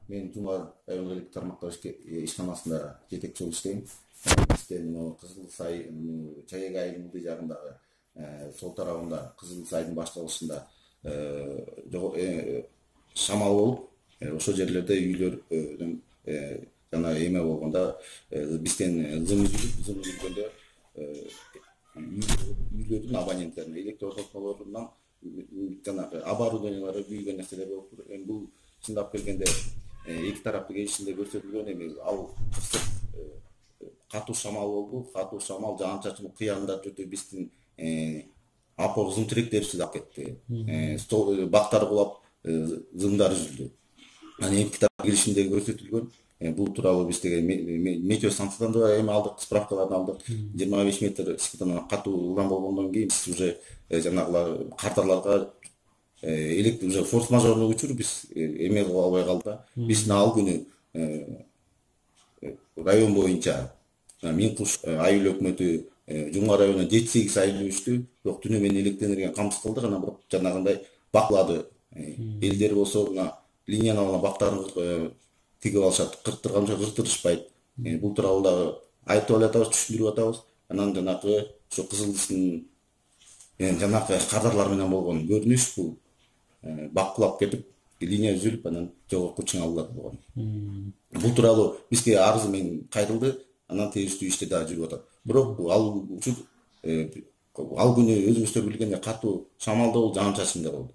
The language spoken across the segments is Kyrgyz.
мен Жумар райондық электр тармактар ишканасында жетекчи болуп иштейм. Бизден Кызыл Сай, Чаек айылдын ылдый жагындагы сол тарабында Кызыл Сайдын башталышында шамал болуп, ошол жерлерде үйлөрдөн жана эме болгондо бизден зым үзүлгөндө үйлөрдүн абоненттерине, электр ортотмолорунан жанагы оборудованиялары күйгөн нерселер болуп тур. Эми бул чындап келгенде эки тараптын келишимде көрсөтүлгөн, эми ал катуу шамал болду. Катуу шамал жаан чачуу кыянда өтө биздин апор зым тиректерибизди алып кетти. Бактар кулап, зымдар үзүлдү. Анан эки тарап келишимде көрсөтүлгөн. Бул тууралуу биз деген метео станциядан да эми алдык, справкаларды алдык. 25 метр ышыктан катуу ылдам болгондон кийин биз уже жанагылар карталарга электр уже форс-мажорный учур биз эме кыла албай калды. Биз ал күнү район боюнча Минкуш айыл өкмөтү Жумар районуна 7-8 айыл өчтү. Бирок түнү менен электр энергияны камсыз кылдык. Анан бирок жанагындай баклады. Элдер болсо мына линияны алган бактарын тигип алышат, кырктырганча кырктырышпайт. Бул тууралуу дагы айтып атабыз, түшүндүрүп атабыз. Анан жанагы ошо Кызылдын жанагы кадрлар менен болгон көрүнүш бул бакылап кетип, линия үзүлүп, анан жогорку чыңалуулар болгон. Бул тууралуу бизге арыз мен кайрылды, анан териштүү иштер дагы жүрүп атат. Бирок ал учур ал күнү өзүңүздөр билгендей катуу шамалда болду, жаан чачында болду.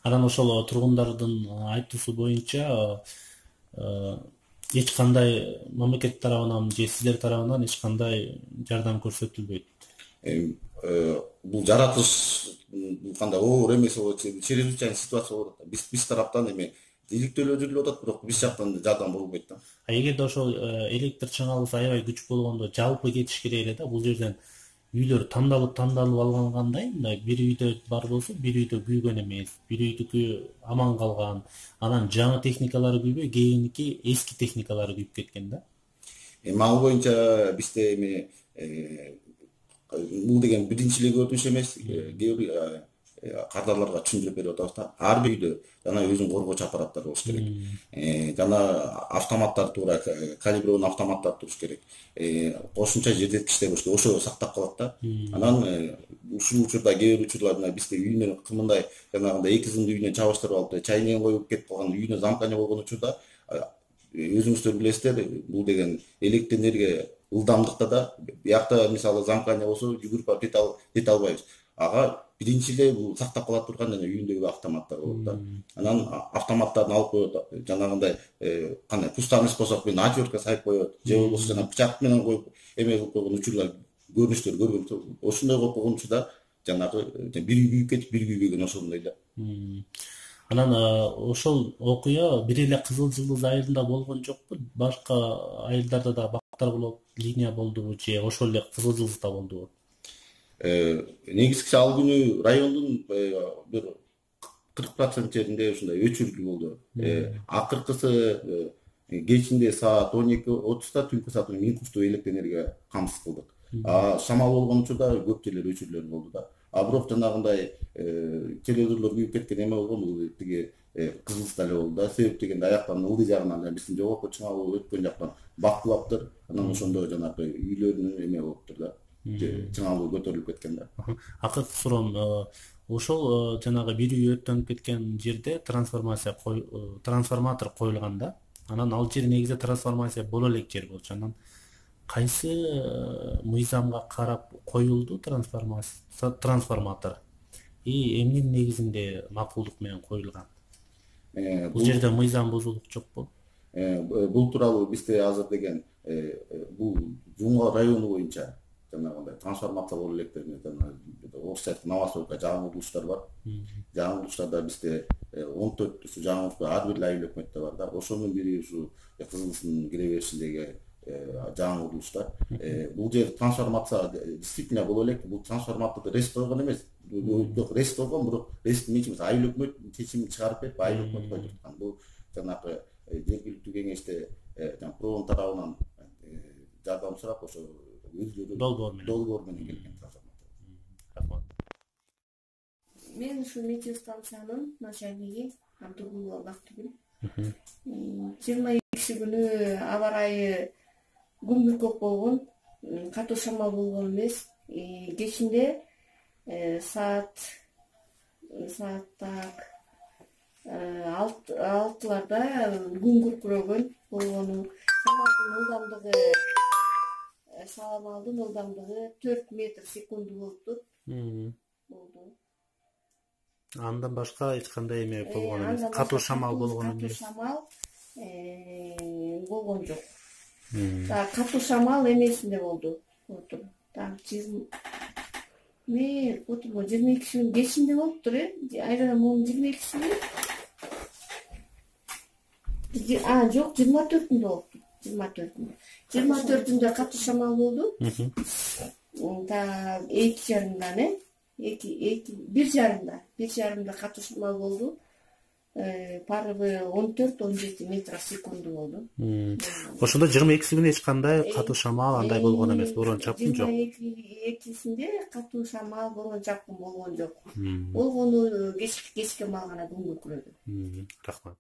Анан ошол тургундардын айтуусу боюнча эч кандай мамлекет тарабынан же сиздер тарабынан эч кандай жардам көрсөтүлбөйт. Бул жаратылыш кандай оор эмес болот, чрезвычайный ситуация болот. Биз тараптан эми иликтөөлөр жүрүп атат, бирок биз жактан жардам болбойт да. Эгерде ошол электр чыңалуусы аябай күч болгондо жалпы кетиш керек эле да. Бул жерден үйлөр тандалып алгандай, мындай бир үйдө бар болсо, бир үйдө күйгөн эмес, бир үйдүкү аман калган. Анан жаңы техникалары күйбөй, кийинки эски техникалары күйүп кеткен да. Ал боюнча бизде эми бул деген биринчи эле көрүнүш эмес. Кардарларга түшүндүрүп берип атабыз да. Ар бир үйдө жана өзүнүн коргоочу аппараттары болуш керек. Жана автоматтар туура калиброван автоматтар туруш керек. Кошумча жердеткичтер болуш керек. Ошо сактап калат да. Анан ушул учурда кээ бир учурларда бизде үйүнө кымындай жанагындай эки зымды үйүнө чабыштырып алып, чайнегин коюп кетип калган, үйүнө замкание болгон учурда өзүңүздөр билесиздер, бул деген электр энергия ылдамдыкта да, биякта мисалы замкание болсо жүгүрүп барып жете албайбыз. Ага биринчи эле бул сактап кала турган жана үйүндөгү автоматтар болот да. Анан автоматтарды алып коет, жанагындай кандай пустанный способ менен отвертка сайып коет, же болбосо жана бычак менен коюп эме кылып койгон учурлар, көрүнүштөр көргөн. Ошондой кылып койгон учурда жанагы бир үй күйүп кетип, бир күйбөгөн ошондой да. Анан ошол окуя бир эле Кызыл Жылдыз айылында болгон жокпу? Башка айылдарда да бактар кулап линия болдубу же ошол эле Кызыл Жылдызда болдубу? Негизгиси ал күнү райондун бир 40% жеринде ушундай өчүрүлүү болду. Акыркысы кечинде саат 12:30 түнкү саат Минкушту электр энергия камсыз кылдык. Шамал болгон учурда көп жерлер өчүрүлөр болду да. Бирок жанагындай телевизорлор күйүп кеткен эме болгон, бул тиги Кызылда эле болду да. Себеп дегенде аяктан ылдый жагынан биздин жогорку чыңалуу өткөн жактан бактылаптыр. Анан ошондо жанагы үйлөрүнүн эме болуптур да. Чыңалуу көтөрүлүп кеткен да. Акыркы суроом, ошол жанагы бир үй өрттөнүп кеткен жерде трансформатор коюлган да. Анан ал жер негизи трансформация боло элек жер болчу. Анан кайсы мыйзамга карап коюлду трансформатор? Эмнин негизинде макулдук менен коюлган? Бул жерде мыйзам бузуулук жокпу? Бул тууралуу бизде азыр деген бул Жумар району боюнча жанагындай трансформация боло элек деген орусча айтканда новостройка жаңы курулуштар бар. Жаңы курулуштарда бизде 14 жаңы ар бир айыл өкмөттө бар да. Ошонун бири ушу Кызылдын кире беришиндеги жаңы курулуштар. Бул жер трансформация действительно боло элек. Бул трансформаторду рест койгон эмес. Рест койгон, бирок рест эмес, айыл өкмөт чечим чыгарып берип, айыл өкмөт койду. Бул жанагы жергиликтүү кеңеште провон тарабынан жардам сурап, ошо долбоор менен келген трансформатор. Мен ушу метео станциянын начальниги Абдулла Бактыгүл. 22 күнү аба ырайы күн бүркөк болгон, катуу шамал болгон эмес. Кечинде саат так 6-ларда күн күркүрөгөн болгону, шамалдын ылдамдыгы 4 метр секунду болуптур. Болду. Андан башка эч кандай эме болгон эмес. Катуу шамал болгон эмес. Катуу шамал болгон жок. Катуу шамал эмесинде болду. Так 22 кечинде болуптур, айрым 22-синде. Жок, 24-үндө болуптур. 24-үндө катуу шамал болду. Так 2:30 1:30 катуу шамал болду. Парыбы 14-17 метр секунду болду. Ошондо 22 күнү эч кандай катуу шамал андай болгон эмес, борон чапкын жок. 22-синде катуу шамал, борон чапкын болгон жок. Болгону кечке маал гана күн күркүрөдү. Рахмат.